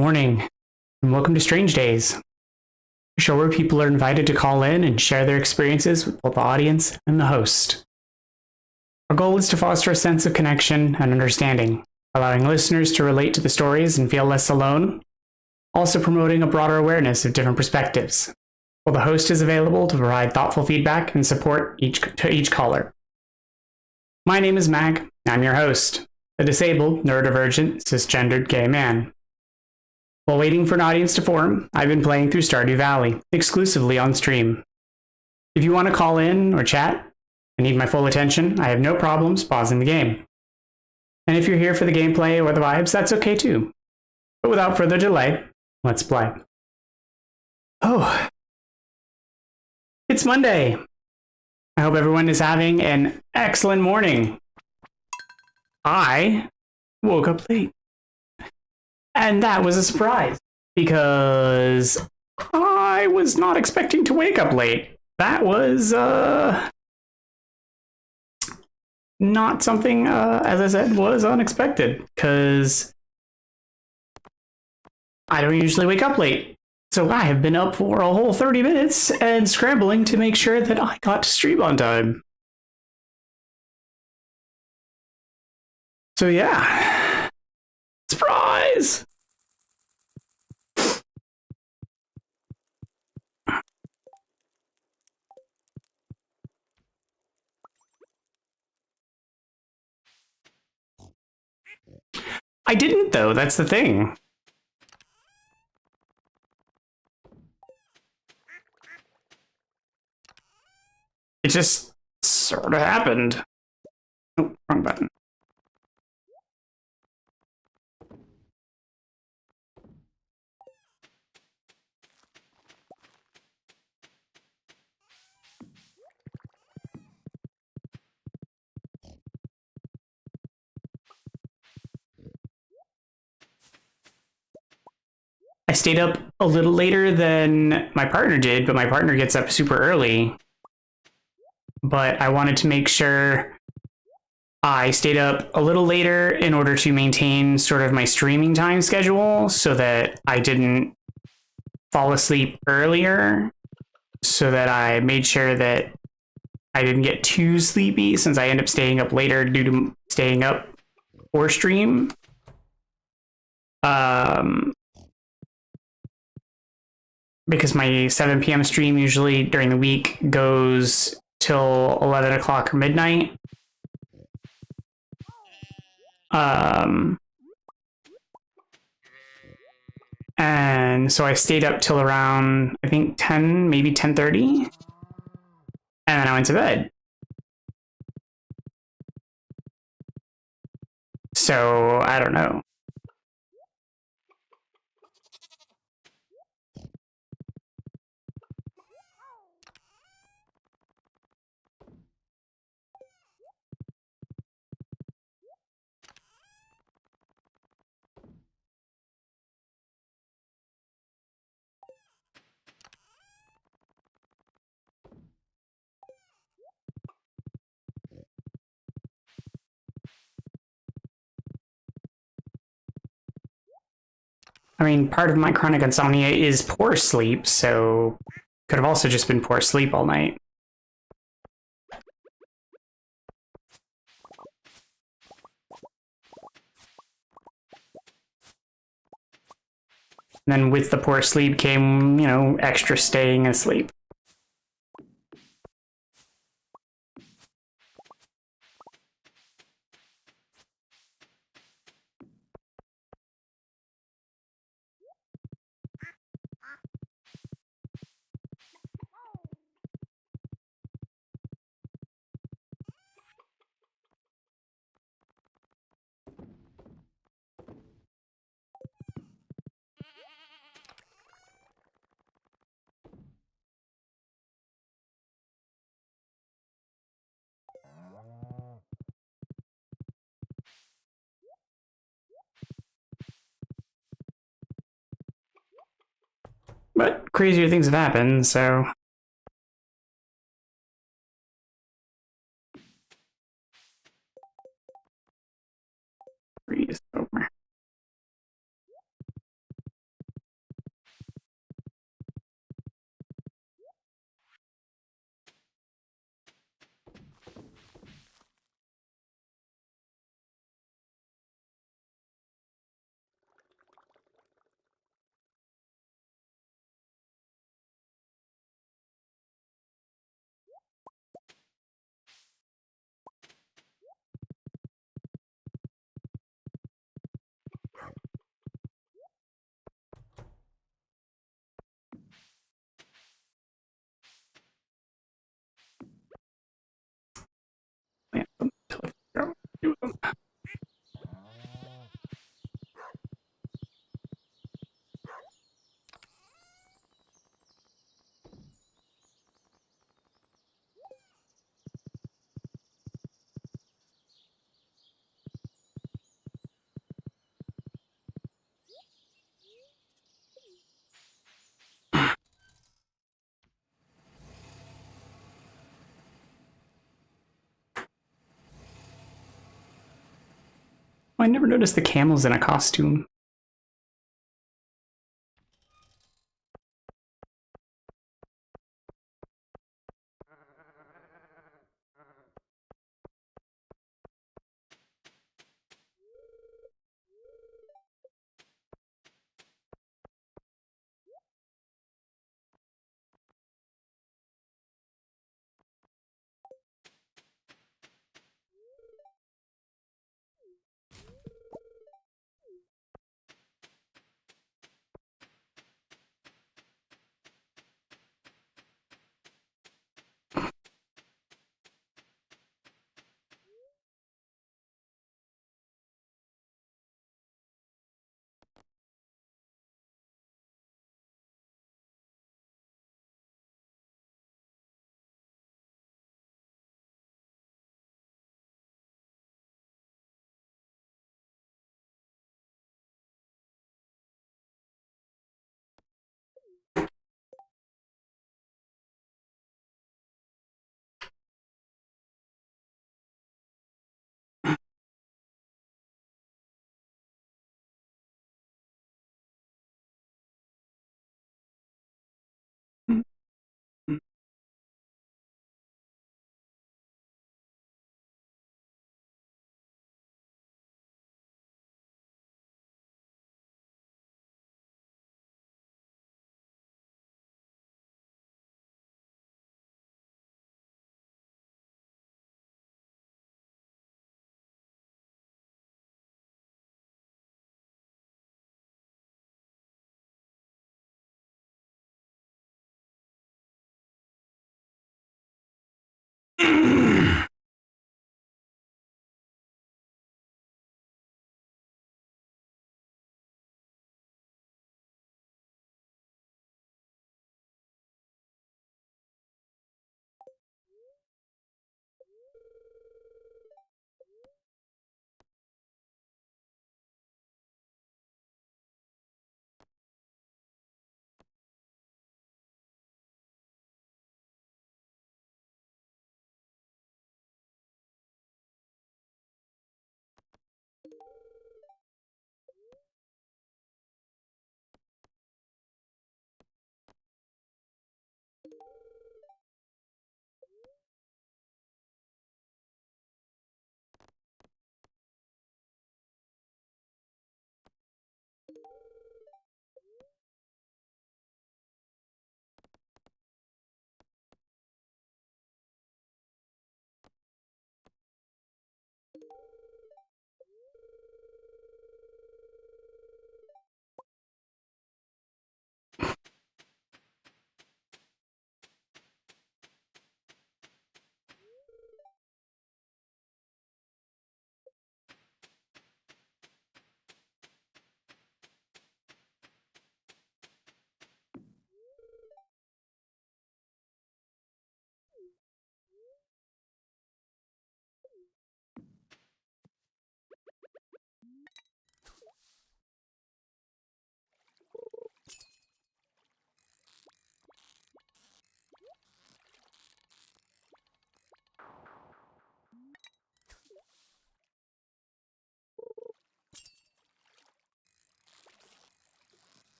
morning, and welcome to Strange Days, a show where people are invited to call in and share their experiences with both the audience and the host. Our goal is to foster a sense of connection and understanding, allowing listeners to relate to the stories and feel less alone, also promoting a broader awareness of different perspectives, while the host is available to provide thoughtful feedback and support to each caller. My name is Mag, I'm your host, a disabled, neurodivergent, cisgendered gay man. While waiting for an audience to form, I've been playing through Stardew Valley, exclusively on stream. If you want to call in or chat and need my full attention, I have no problems pausing the game. And if you're here for the gameplay or the vibes, that's okay too. But without further delay, let's play. Oh, it's Monday. I hope everyone is having an excellent morning. I woke up late. And that was a surprise, because I was not expecting to wake up late. That was not something, as I said, was unexpected, because I don't usually wake up late. So I have been up for a whole 30 minutes and scrambling to make sure that I got to stream on time. So yeah, surprise! I didn't, though. That's the thing. It just sort of happened. Oh, wrong button. I stayed up a little later than my partner did, but my partner gets up super early. But I wanted to make sure I stayed up a little later in order to maintain sort of my streaming time schedule so that I didn't fall asleep earlier, so that I made sure that I didn't get too sleepy since I end up staying up later due to staying up for stream. Because my 7 p.m. stream usually during the week goes till 11 o'clock or midnight. And so I stayed up till around, I think 10, maybe 10:30. And then I went to bed. So I don't know. I mean, part of my chronic insomnia is poor sleep, so could have also just been poor sleep all night. And then with the poor sleep came, extra staying asleep. But crazier things have happened, so... Freeze over. I never noticed the camels in a costume.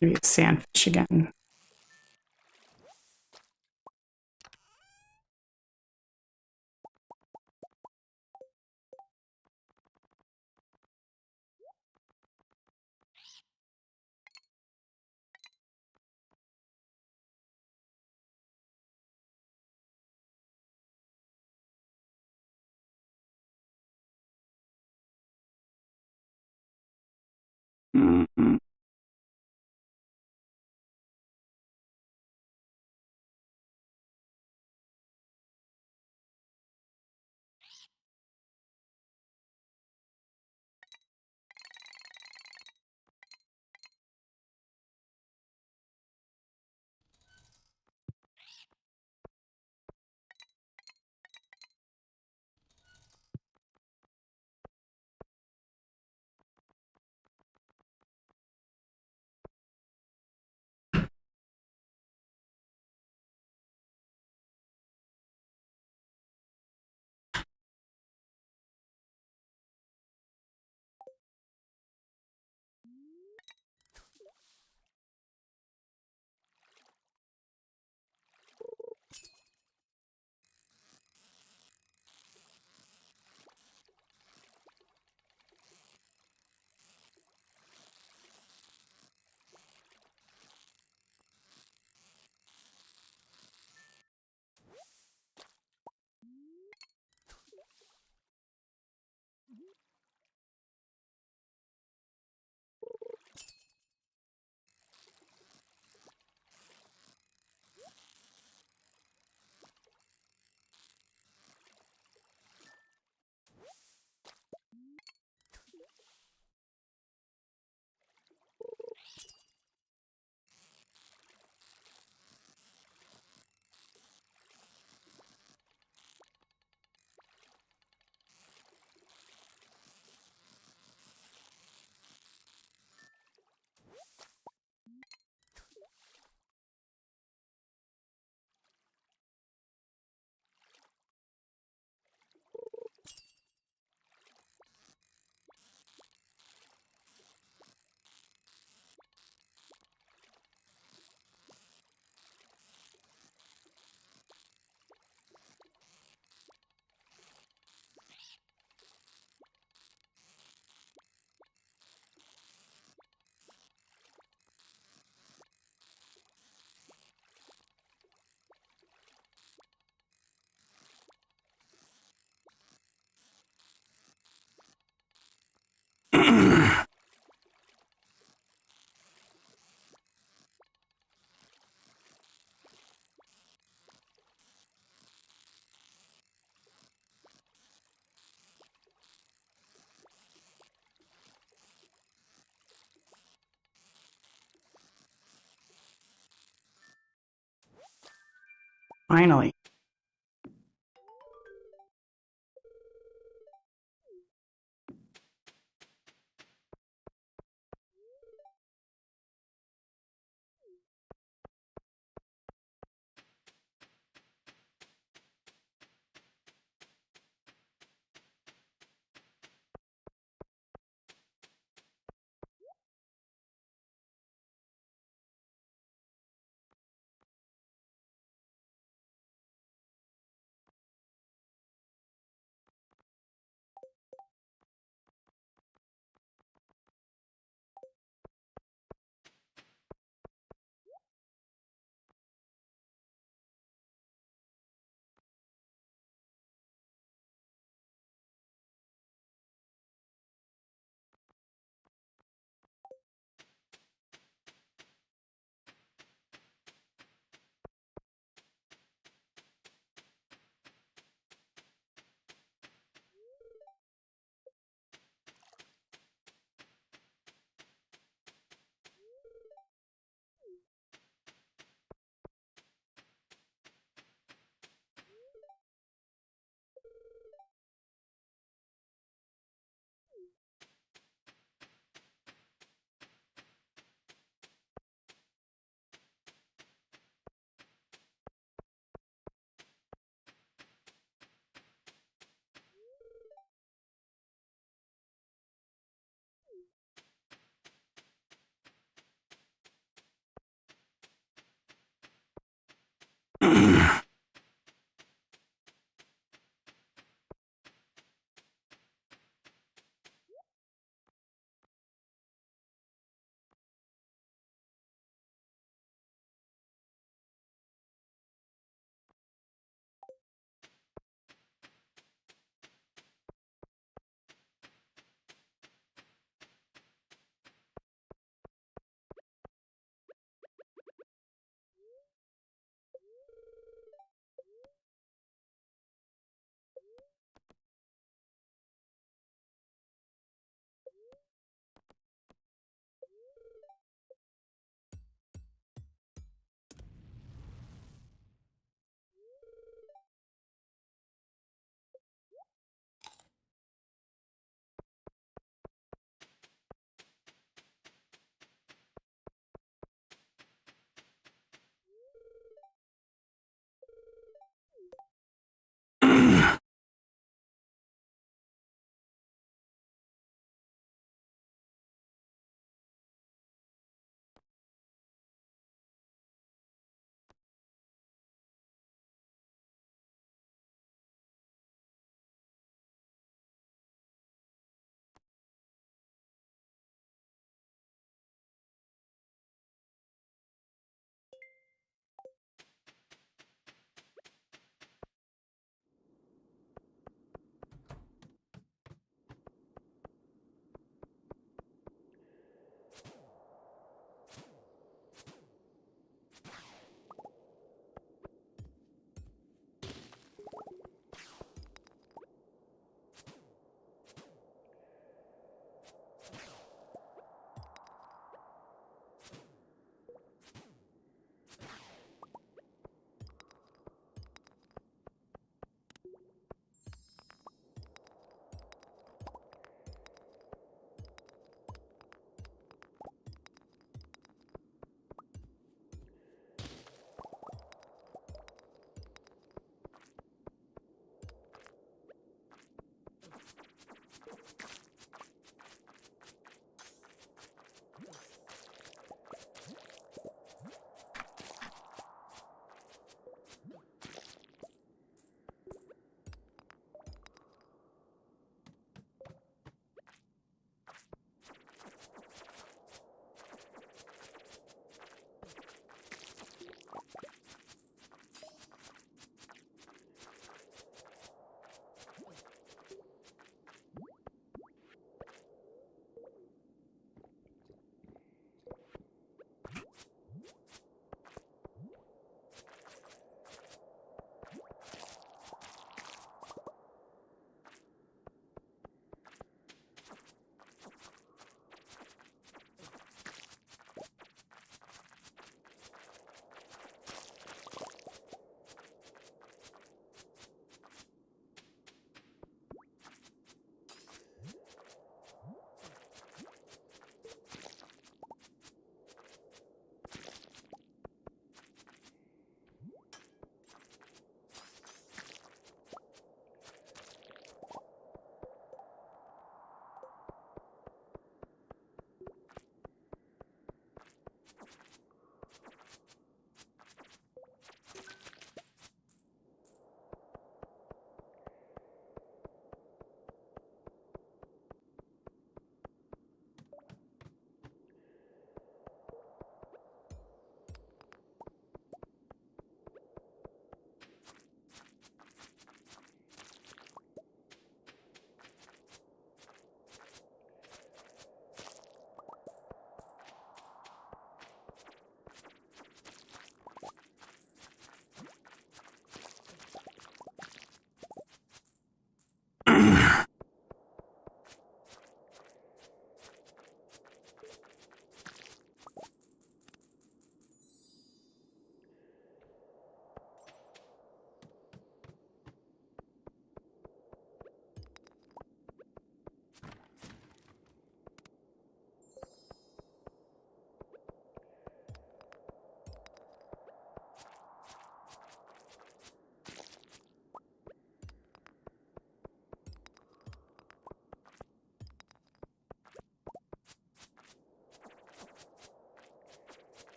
Maybe a sandfish again. Mm-hmm. Finally.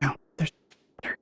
No, there's dirt.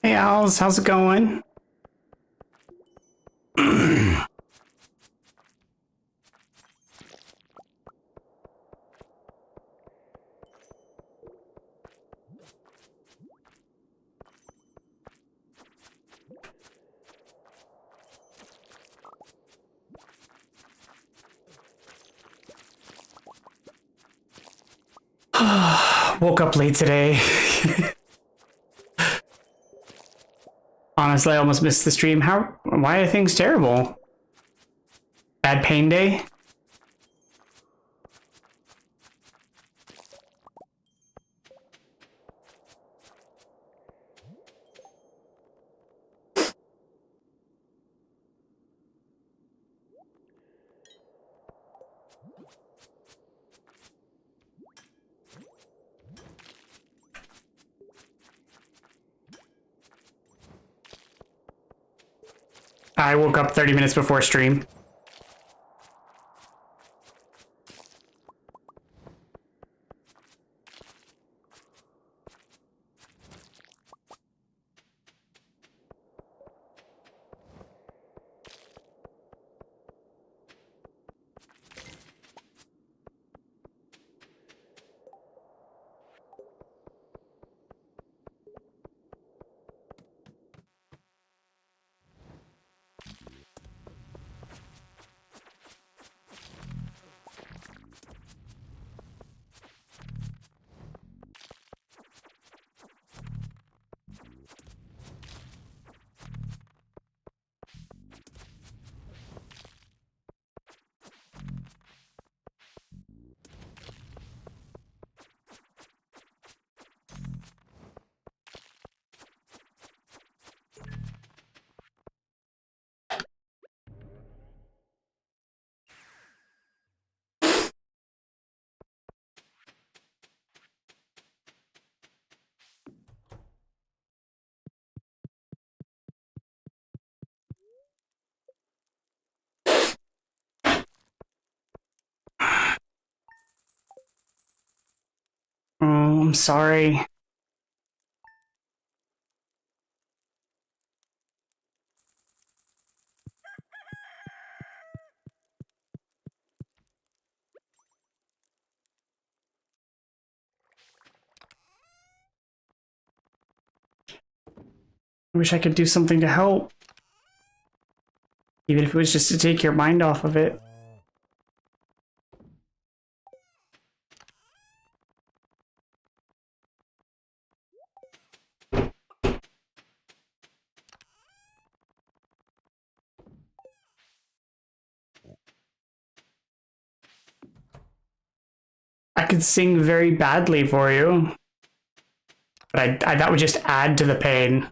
Hey, Owls, how's it going? Woke up late today. Honestly, I almost missed the stream. Why are things terrible? Bad pain day? I woke up 30 minutes before stream. Oh, I'm sorry. I wish I could do something to help. Even if it was just to take your mind off of it. I could sing very badly for you. But that would just add to the pain.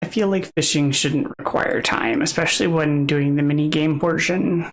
I feel like fishing shouldn't require time, especially when doing the mini game portion.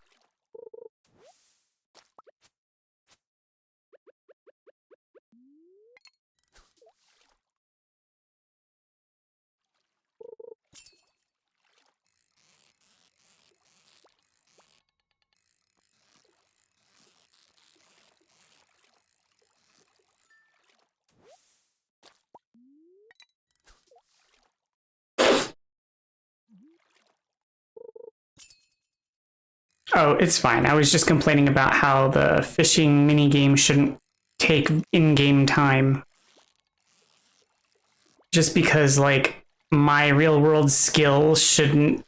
Oh, it's fine. I was just complaining about how the fishing mini game shouldn't take in-game time. Just because, like, my real-world skill shouldn't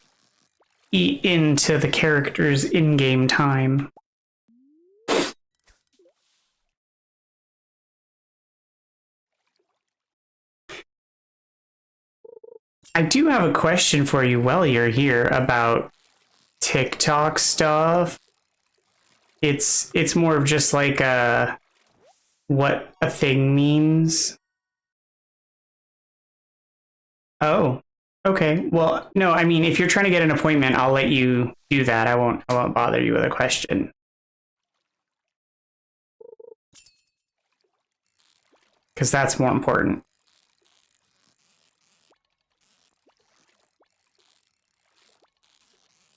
eat into the character's in-game time. I do have a question for you while you're here about TikTok stuff. It's more of just like what a thing means. Oh, okay. Well, no, I mean, if you're trying to get an appointment, I'll let you do that. I won't bother you with a question. Because that's more important.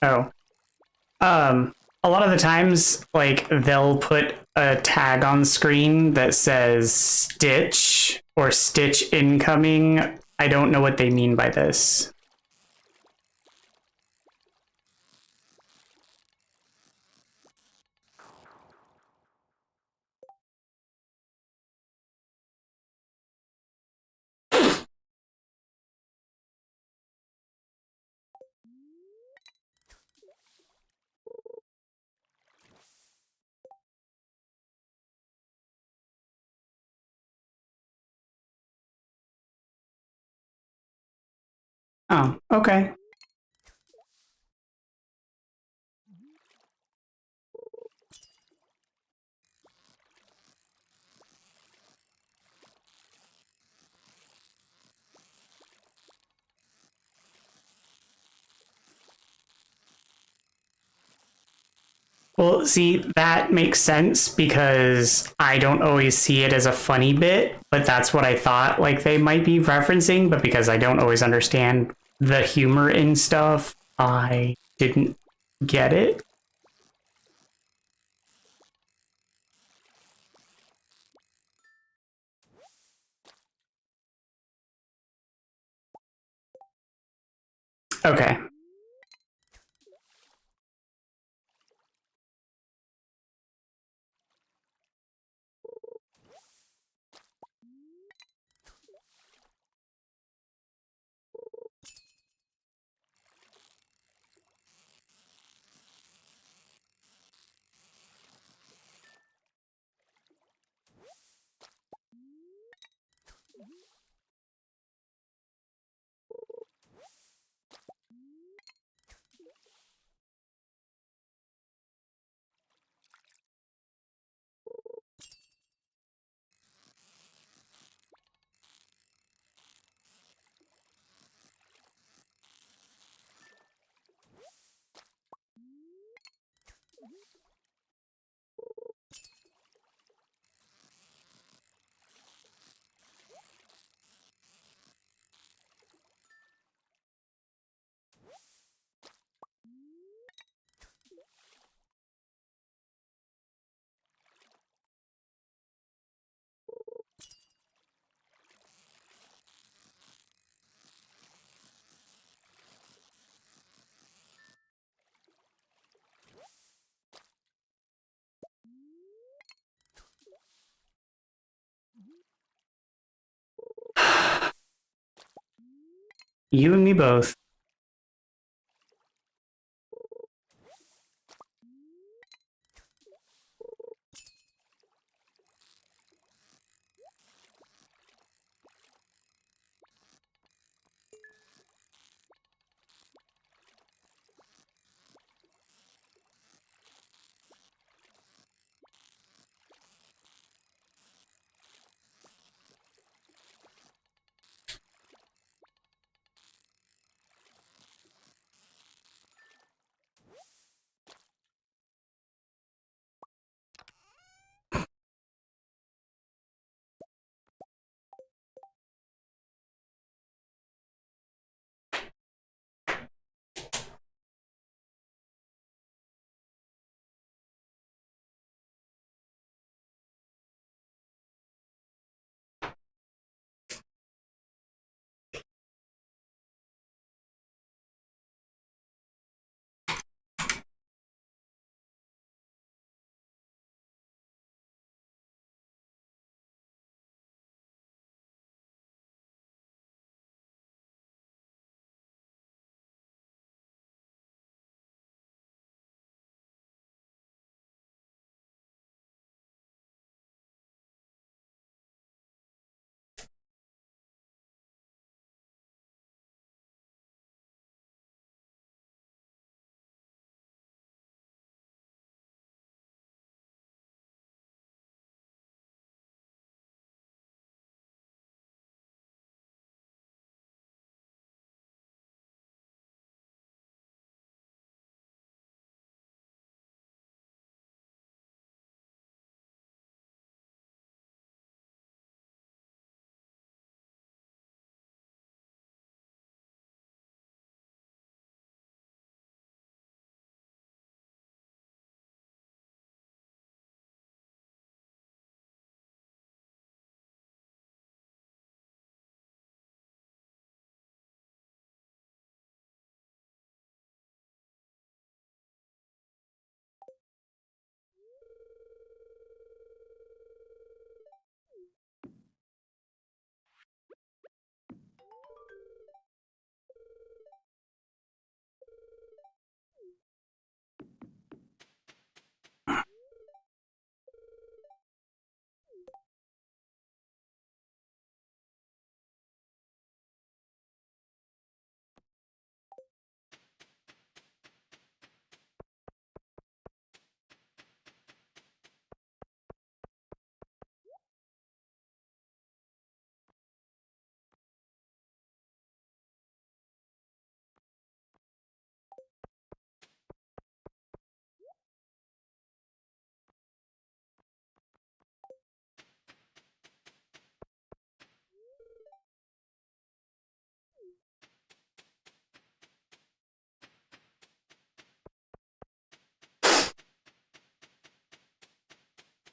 Oh. A lot of the times, like, they'll put a tag on screen that says Stitch or Stitch incoming. I don't know what they mean by this. Oh, okay. Well, see, that makes sense because I don't always see it as a funny bit, but that's what I thought like they might be referencing, but because I don't always understand the humor in stuff, I didn't get it. Okay. You and me both.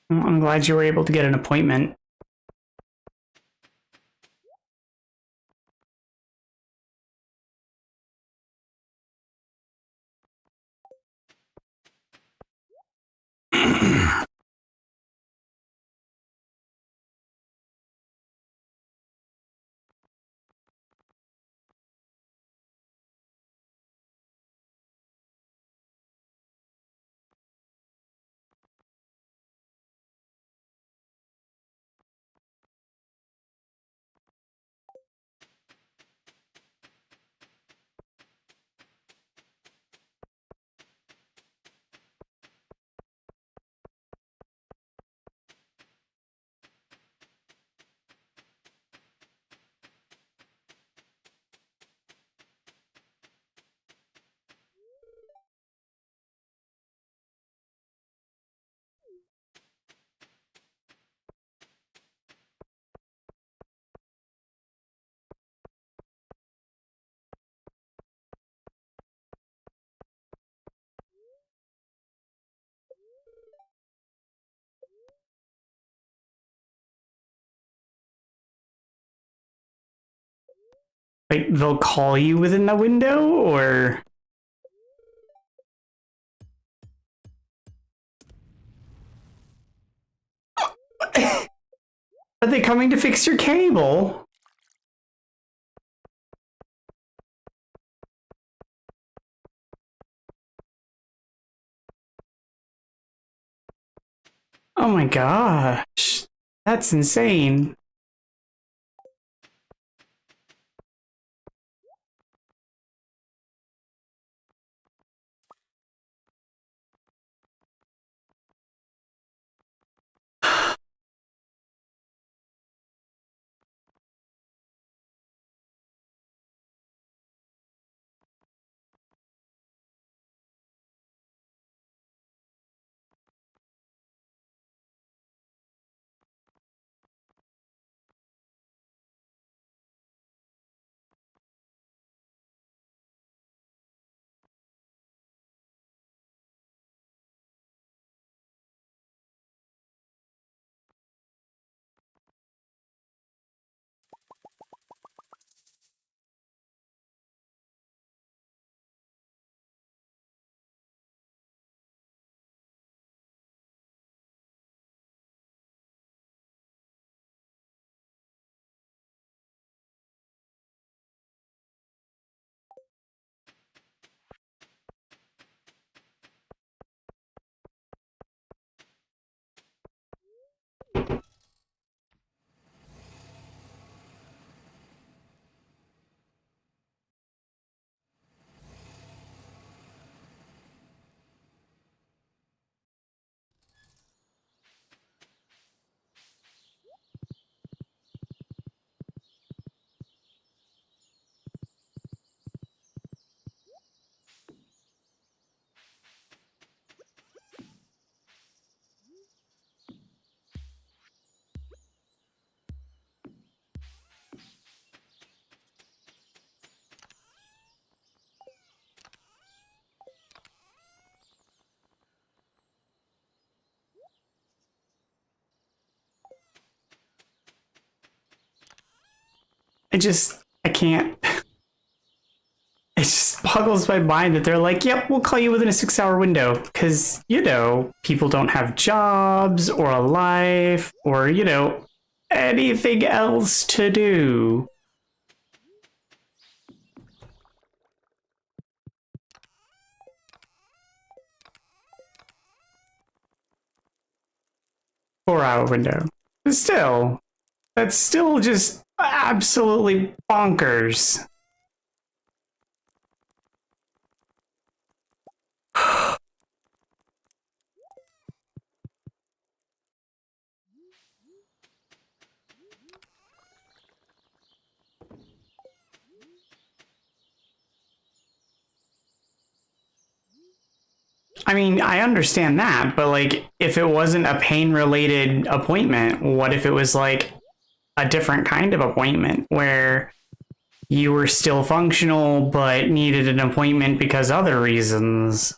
Well, I'm glad you were able to get an appointment. Like, they'll call you within the window, or... Are they coming to fix your cable? Oh my gosh. That's insane. I can't. It just boggles my mind that they're like, yep, we'll call you within a 6-hour window. Because, people don't have jobs or a life or, anything else to do. Four-hour window. But still, that's still just absolutely bonkers. I mean, I understand that, but like, if it wasn't a pain-related appointment, what if it was like a different kind of appointment where you were still functional but needed an appointment because other reasons?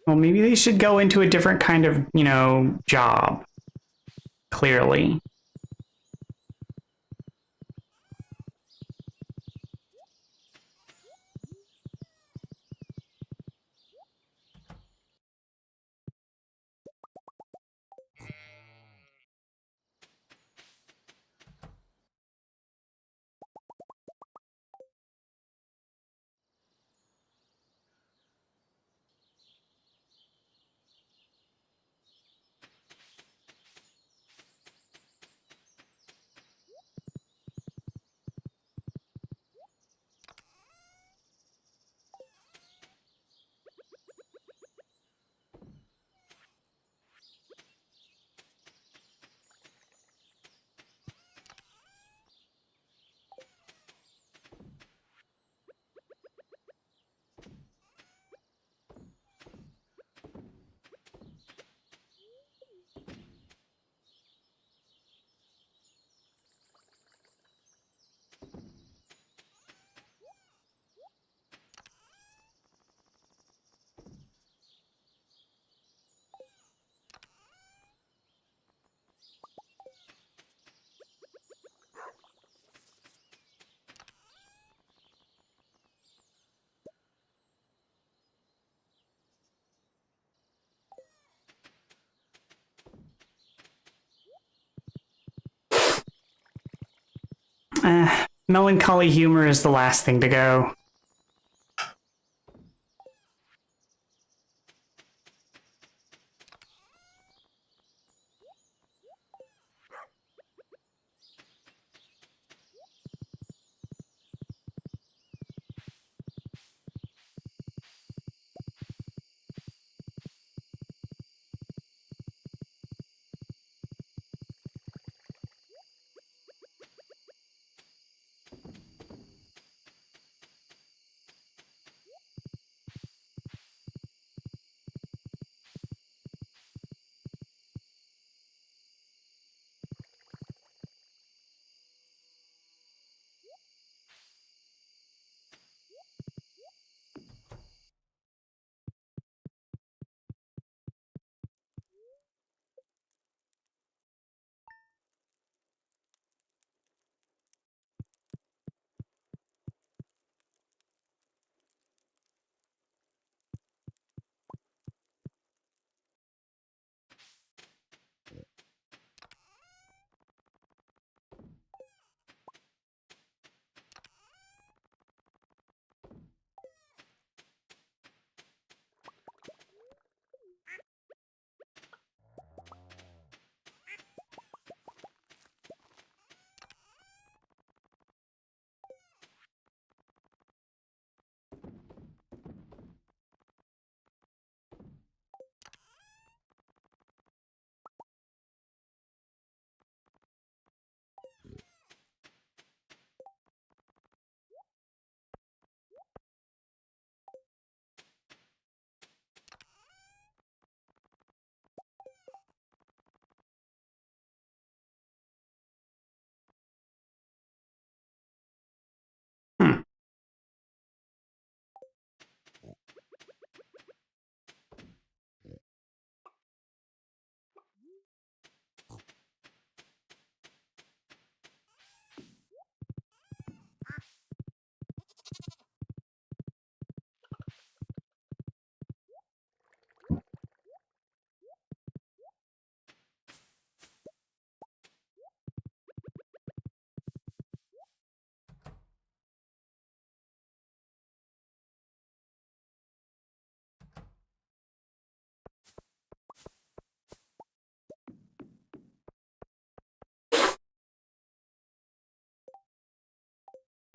Well, maybe they should go into a different kind of, job. Clearly. Melancholy humor is the last thing to go.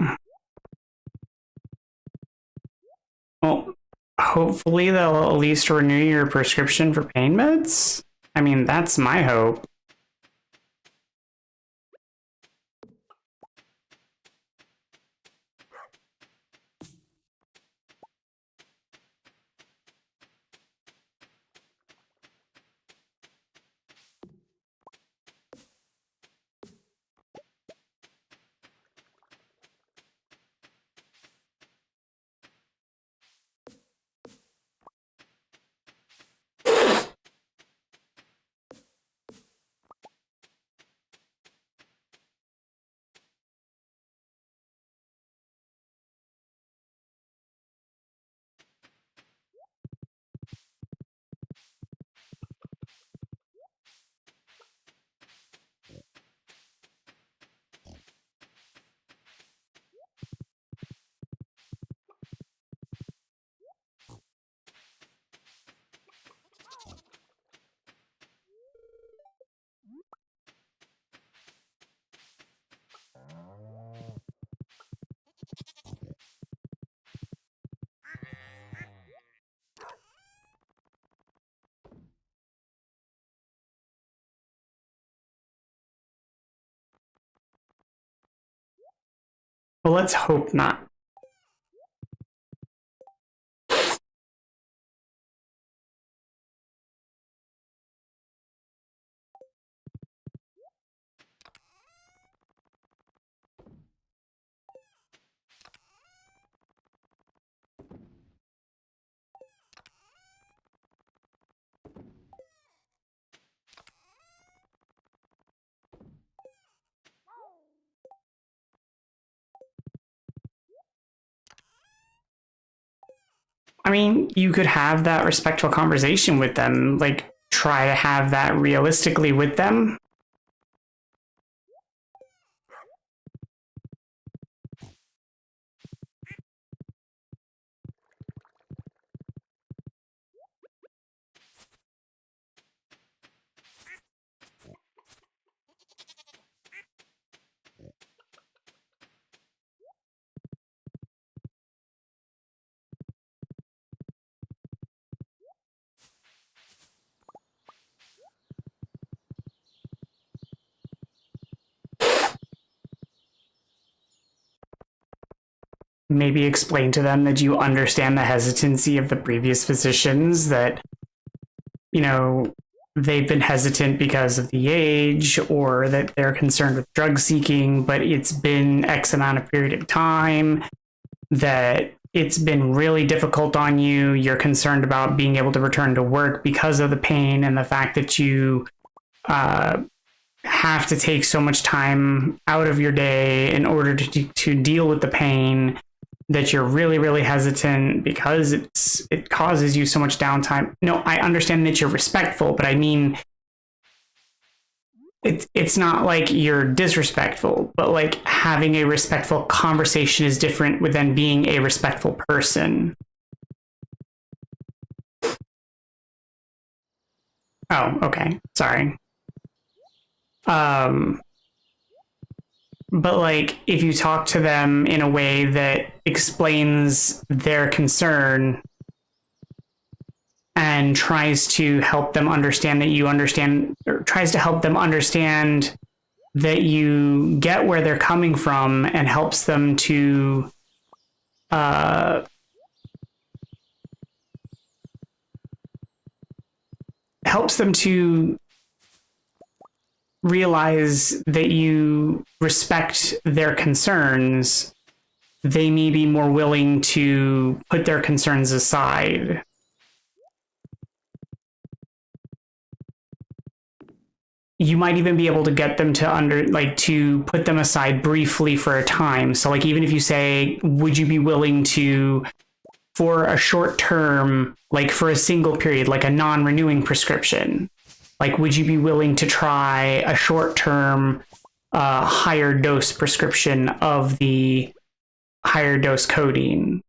Hmm. Well, hopefully they'll at least renew your prescription for pain meds. I mean, that's my hope. Well, let's hope not. I mean, you could have that respectful conversation with them, like try to have that realistically with them. Maybe explain to them that you understand the hesitancy of the previous physicians, that, you know, they've been hesitant because of the age, or that they're concerned with drug seeking, but it's been X amount of period of time, that it's been really difficult on you. You're concerned about being able to return to work because of the pain and the fact that you have to take so much time out of your day in order to deal with the pain, that you're really, really hesitant because it causes you so much downtime. No, I understand that you're respectful, but I mean, it's not like you're disrespectful, but like having a respectful conversation is different than being a respectful person. Oh, okay. Sorry. But like, if you talk to them in a way that explains their concern and tries to help them understand that you understand, or tries to help them understand that you get where they're coming from, and helps them to realize that you respect their concerns, they may be more willing to put their concerns aside. You might even be able to get them to put them aside briefly for a time. So like, even if you say, would you be willing to, for a short term, like for a single period, like a non-renewing prescription, like, would you be willing to try a short-term higher dose prescription of the higher dose codeine?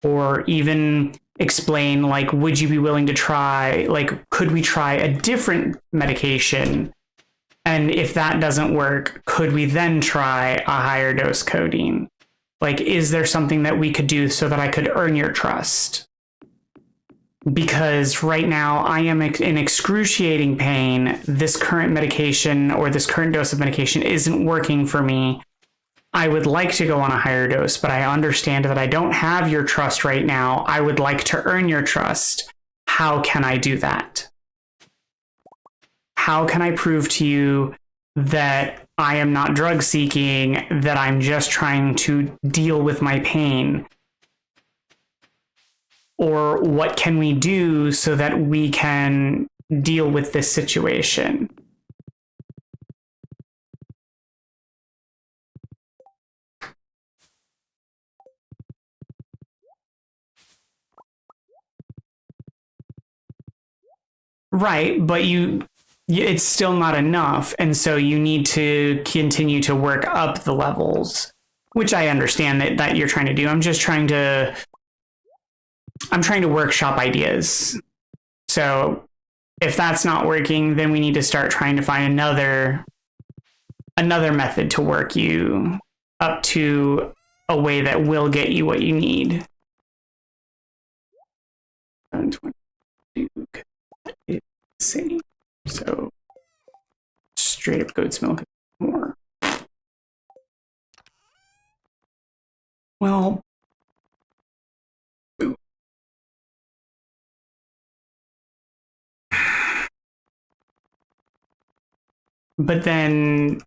Or even explain, like, would you be willing to try, like, could we try a different medication? And if that doesn't work, could we then try a higher dose codeine? Like, is there something that we could do so that I could earn your trust? Because right now I am in excruciating pain. This current medication, or this current dose of medication, isn't working for me. I would like to go on a higher dose, but I understand that I don't have your trust right now. I would like to earn your trust. How can I do that? How can I prove to you that I am not drug seeking, that I'm just trying to deal with my pain? Or what can we do so that we can deal with this situation? Right, but it's still not enough, and so you need to continue to work up the levels, which I understand that you're trying to do. I'm trying to workshop ideas. So if that's not working, then we need to start trying to find another method to work you up to a way that will get you what you need. 722. Let's see. So straight up goat's milk more. Well, but then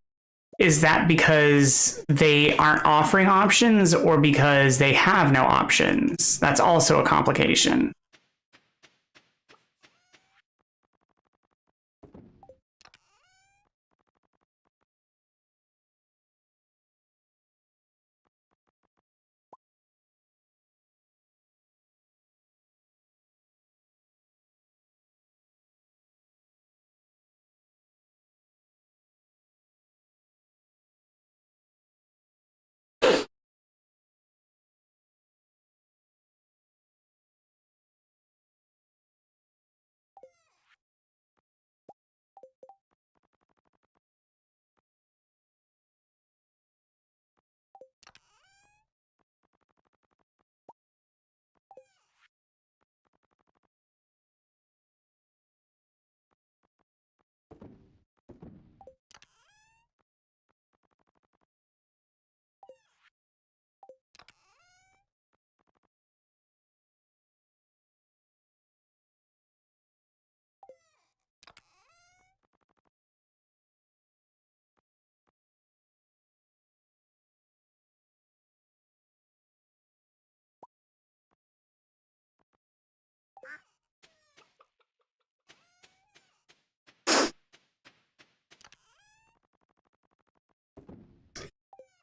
is that because they aren't offering options or because they have no options? That's also a complication.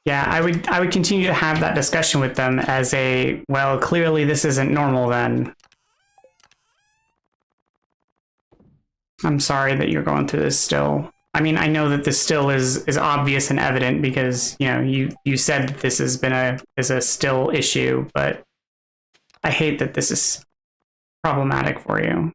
Yeah, I would continue to have that discussion with them as a, well, clearly this isn't normal then. I'm sorry that you're going through this still. I mean, I know that this still is obvious and evident because, you know, you said that this has been a still issue, but I hate that this is problematic for you.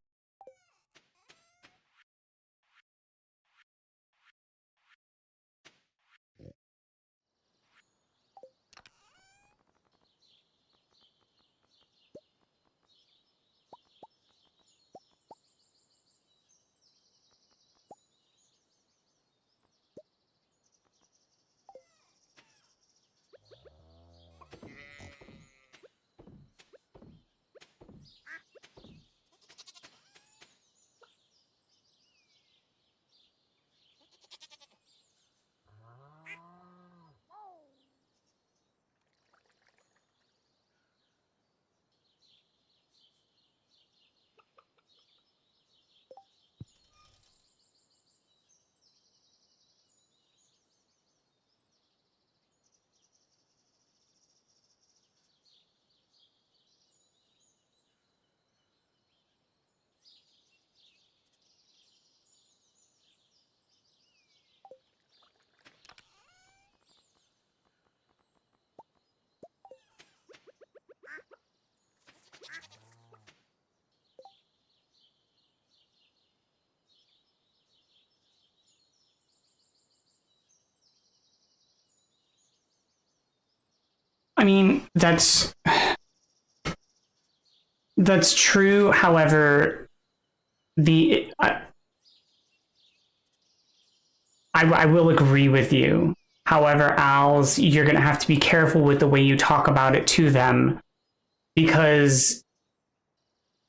I mean, that's true. However, the I will agree with you. However, Als, you're going to have to be careful with the way you talk about it to them, because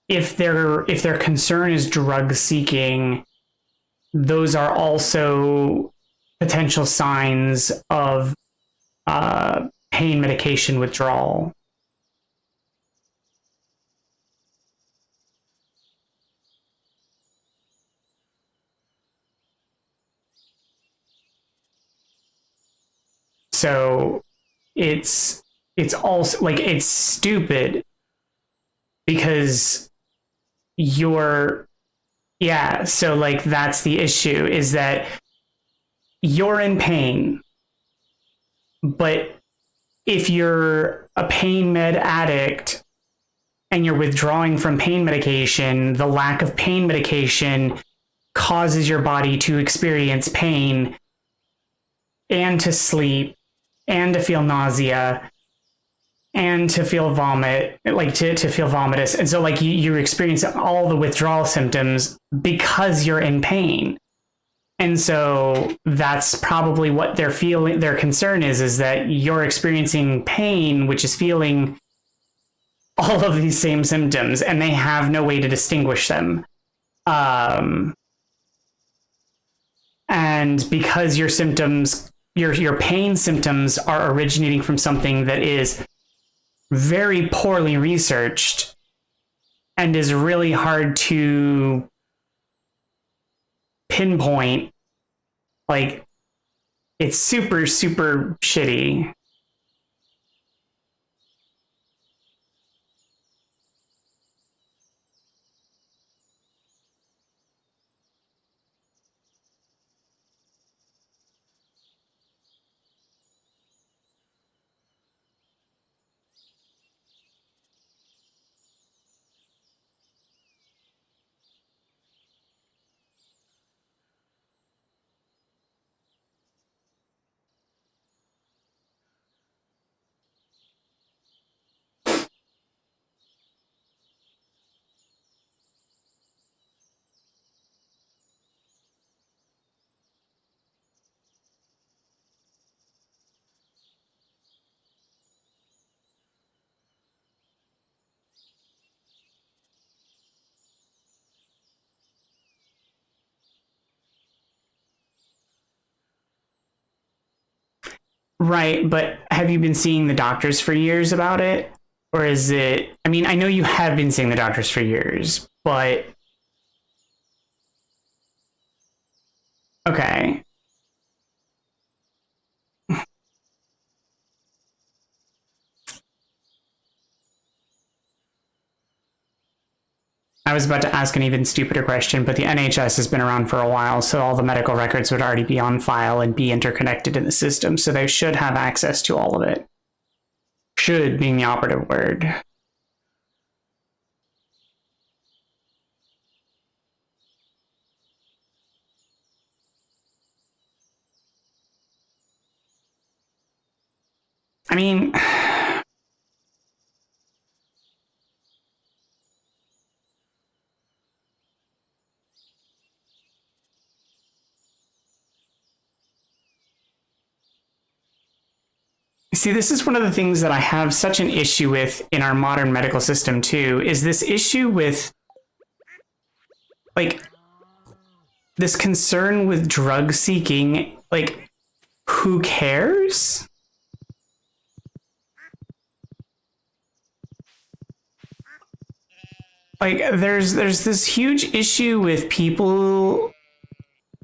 if their concern is drug seeking, those are also potential signs of pain medication withdrawal. So it's also like, it's stupid because you're, yeah, so like that's the issue, is that you're in pain, but if you're a pain med addict and you're withdrawing from pain medication, the lack of pain medication causes your body to experience pain and to sleep and to feel nausea and to feel vomit, like to feel vomitous. And so like you experience all the withdrawal symptoms because you're in pain. And so that's probably what they're feeling. Their concern is that you're experiencing pain, which is feeling all of these same symptoms, and they have no way to distinguish them. And because your symptoms, your pain symptoms are originating from something that is very poorly researched and is really hard to pinpoint, like, it's super, super shitty. Right, but have you been seeing the doctors for years about it? Or is it, I mean, I know you have been seeing the doctors for years, but okay. I was about to ask an even stupider question, but the NHS has been around for a while, so all the medical records would already be on file and be interconnected in the system, so they should have access to all of it. Should being the operative word. I mean, see, this is one of the things that I have such an issue with in our modern medical system, too, is this issue with, like, this concern with drug seeking. Like, who cares? Like, there's this huge issue with people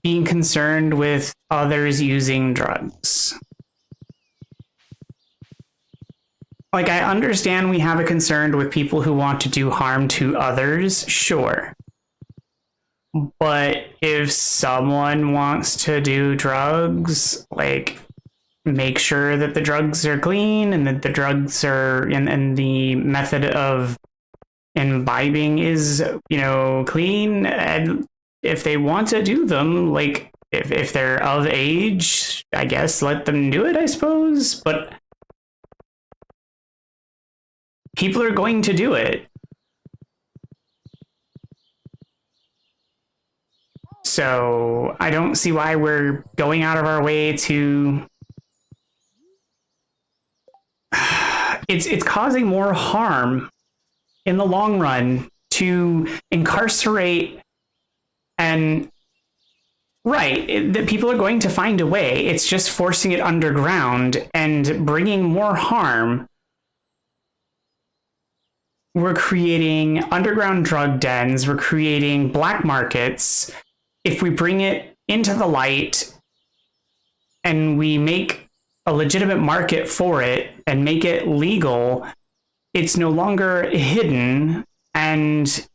being concerned with others using drugs. Like, I understand we have a concern with people who want to do harm to others, sure. But if someone wants to do drugs, like, make sure that the drugs are clean and that the drugs are, and the method of imbibing is, clean. And if they want to do them, like, if they're of age, I guess let them do it, I suppose. But people are going to do it. So I don't see why we're going out of our way to... It's causing more harm in the long run to incarcerate and... Right, that people are going to find a way. It's just forcing it underground and bringing more harm. We're creating underground drug dens. We're creating black markets. If we bring it into the light and we make a legitimate market for it and make it legal, it's no longer hidden, and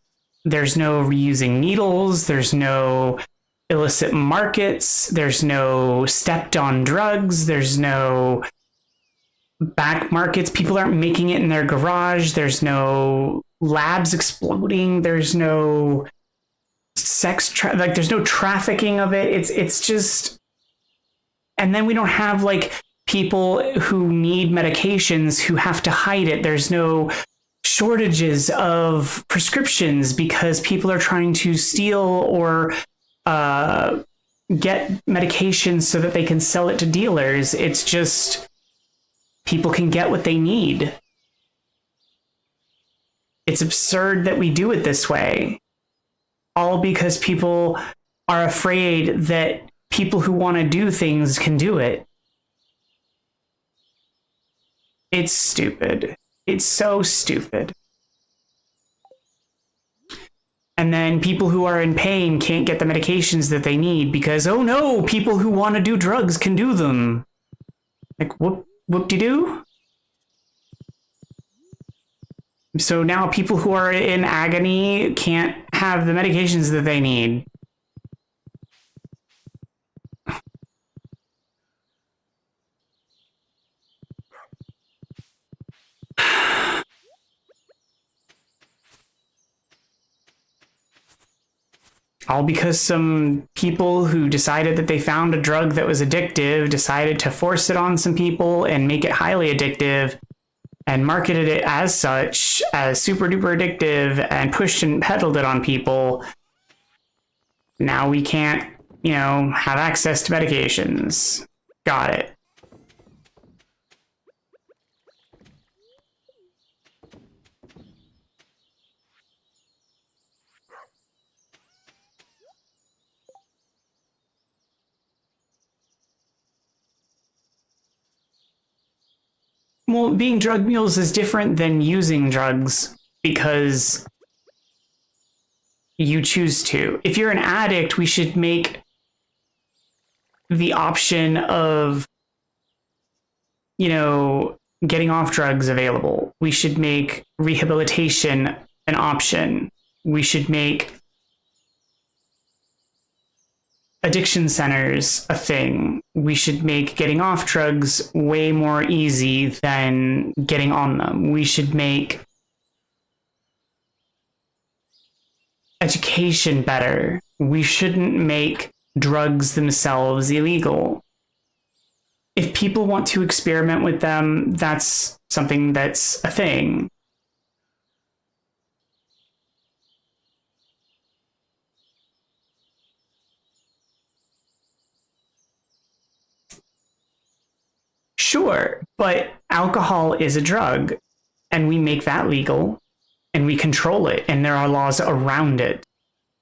there's no reusing needles, there's no illicit markets, there's no stepped on drugs, there's no back markets, people aren't making it in their garage, there's no labs exploding, there's no there's no trafficking of it. It's just, and then we don't have like people who need medications who have to hide it. There's no shortages of prescriptions because people are trying to steal or get medications so that they can sell it to dealers. It's just people can get what they need. It's absurd that we do it this way. All because people are afraid that people who want to do things can do it. It's stupid. It's so stupid. And then people who are in pain can't get the medications that they need because, oh no, people who want to do drugs can do them. Like, whoop-de-doo? So now people who are in agony can't have the medications that they need. All because some people who decided that they found a drug that was addictive decided to force it on some people and make it highly addictive and marketed it as such, as super duper addictive, and pushed and peddled it on people. Now we can't, have access to medications. Got it. Well, being drug mules is different than using drugs because you choose to. If you're an addict, we should make the option of, getting off drugs available. We should make rehabilitation an option. We should make addiction centers a thing. We should make getting off drugs way more easy than getting on them. We should make education better. We shouldn't make drugs themselves illegal. If people want to experiment with them, that's something that's a thing. Sure, but alcohol is a drug, and we make that legal, and we control it, and there are laws around it,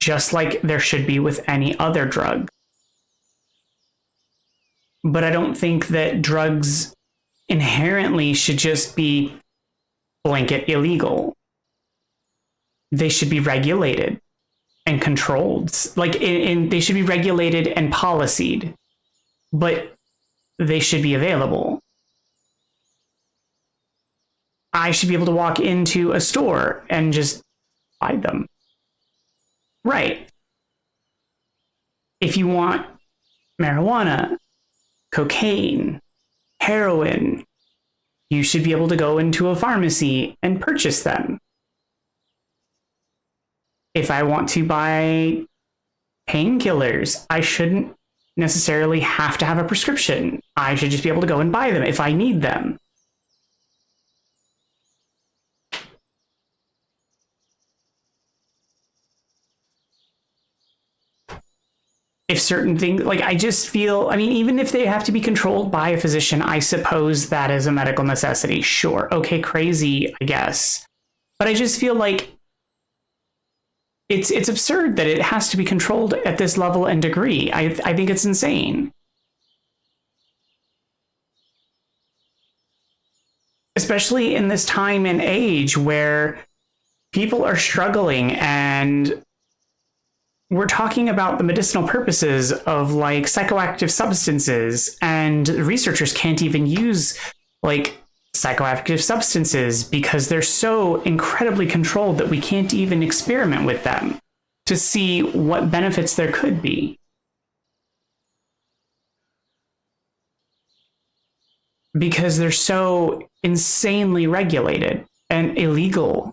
just like there should be with any other drug. But I don't think that drugs inherently should just be blanket illegal. They should be regulated and controlled. Like, they should be regulated and policied, but they should be available. I should be able to walk into a store and just buy them. Right. If you want marijuana, cocaine, heroin, you should be able to go into a pharmacy and purchase them. If I want to buy painkillers, I shouldn't necessarily have to have a prescription. I should just be able to go and buy them if I need them. If certain things, like, I just feel, even if they have to be controlled by a physician, I suppose that is a medical necessity. Sure. Okay, crazy, I guess. But I just feel like it's absurd that it has to be controlled at this level and degree. I think it's insane. Especially in this time and age where people are struggling, and we're talking about the medicinal purposes of like psychoactive substances, and researchers can't even use like psychoactive substances because they're so incredibly controlled that we can't even experiment with them to see what benefits there could be. Because they're so insanely regulated and illegal.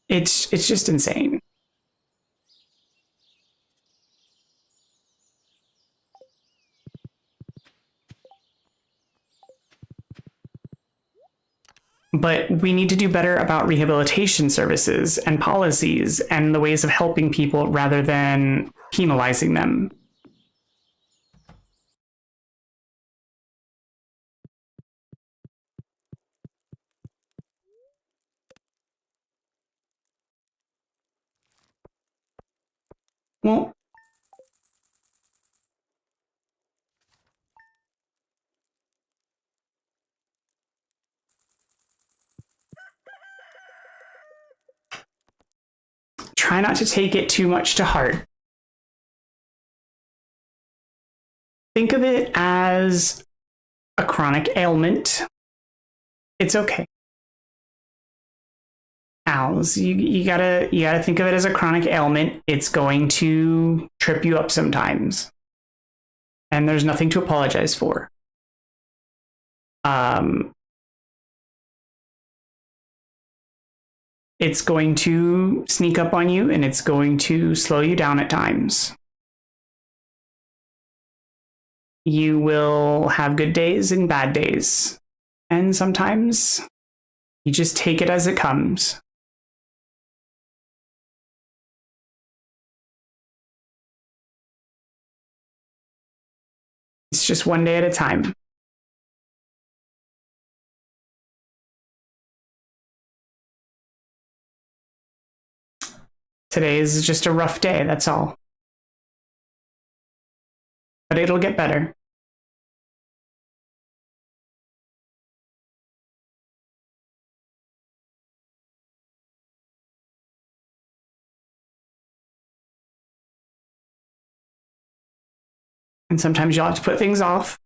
It's just insane. But we need to do better about rehabilitation services and policies and the ways of helping people rather than penalizing them. Well, try not to take it too much to heart. Think of it as a chronic ailment. It's okay. Owls, you gotta think of it as a chronic ailment. It's going to trip you up sometimes, and there's nothing to apologize for. It's going to sneak up on you, and it's going to slow you down at times. You will have good days and bad days, and sometimes you just take it as it comes. It's just one day at a time. Today is just a rough day, that's all. But it'll get better. And sometimes you'll have to put things off.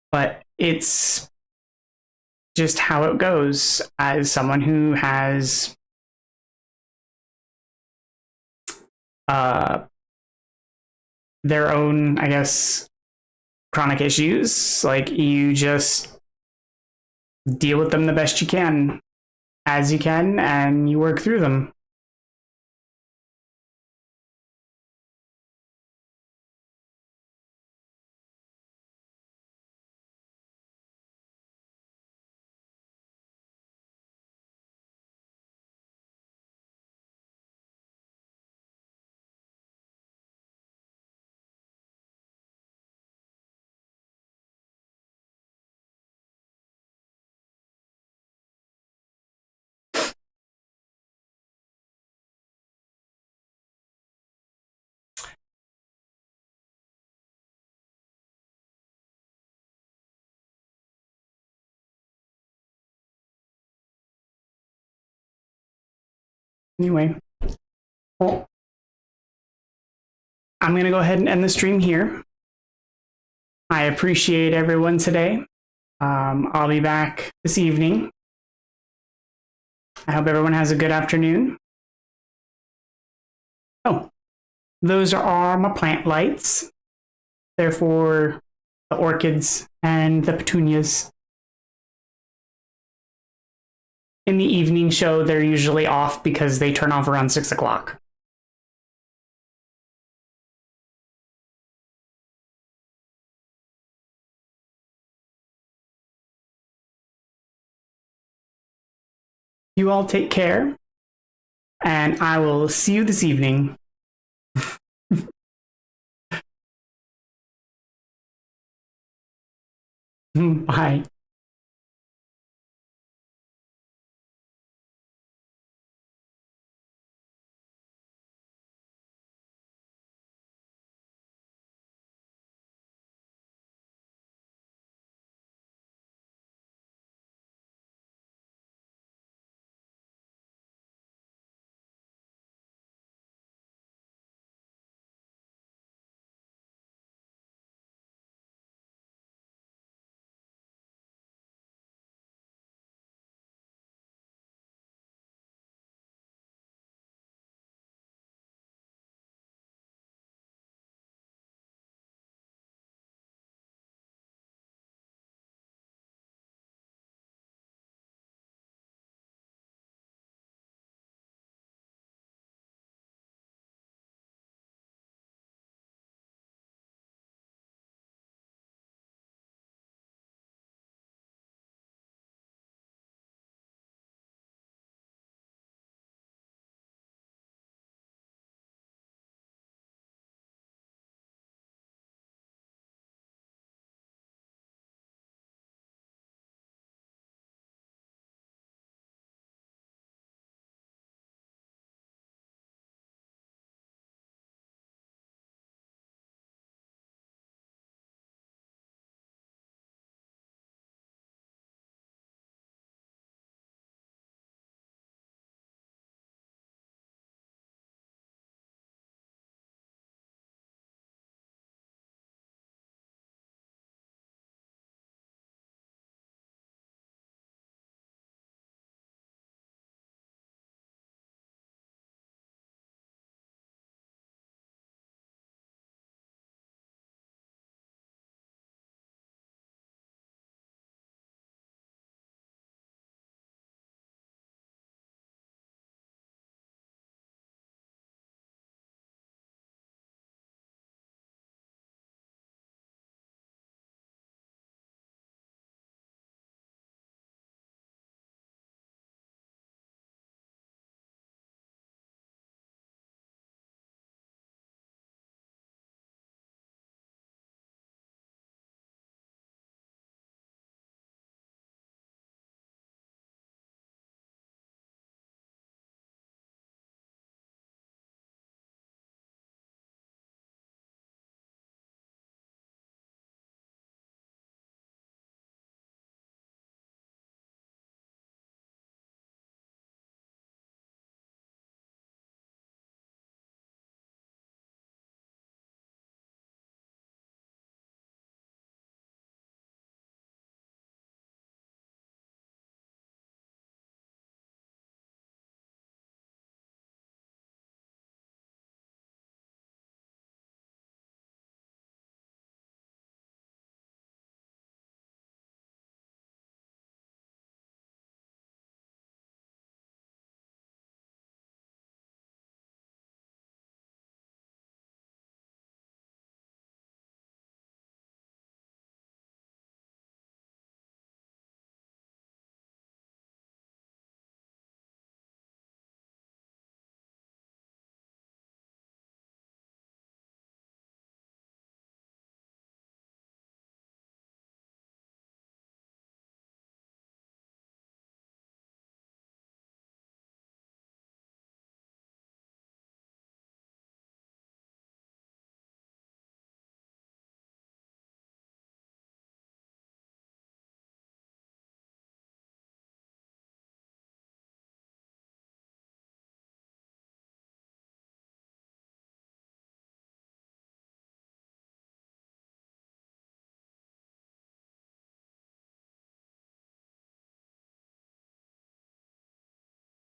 But it's just how it goes as someone who has their own, I guess, chronic issues. Like, you just deal with them the best you can, as you can, and you work through them. Anyway, well, I'm going to go ahead and end the stream here. I appreciate everyone today. I'll be back this evening. I hope everyone has a good afternoon. Oh, those are my plant lights. They're for the orchids and the petunias. In the evening show, they're usually off because they turn off around 6 o'clock. You all take care, and I will see you this evening. Bye.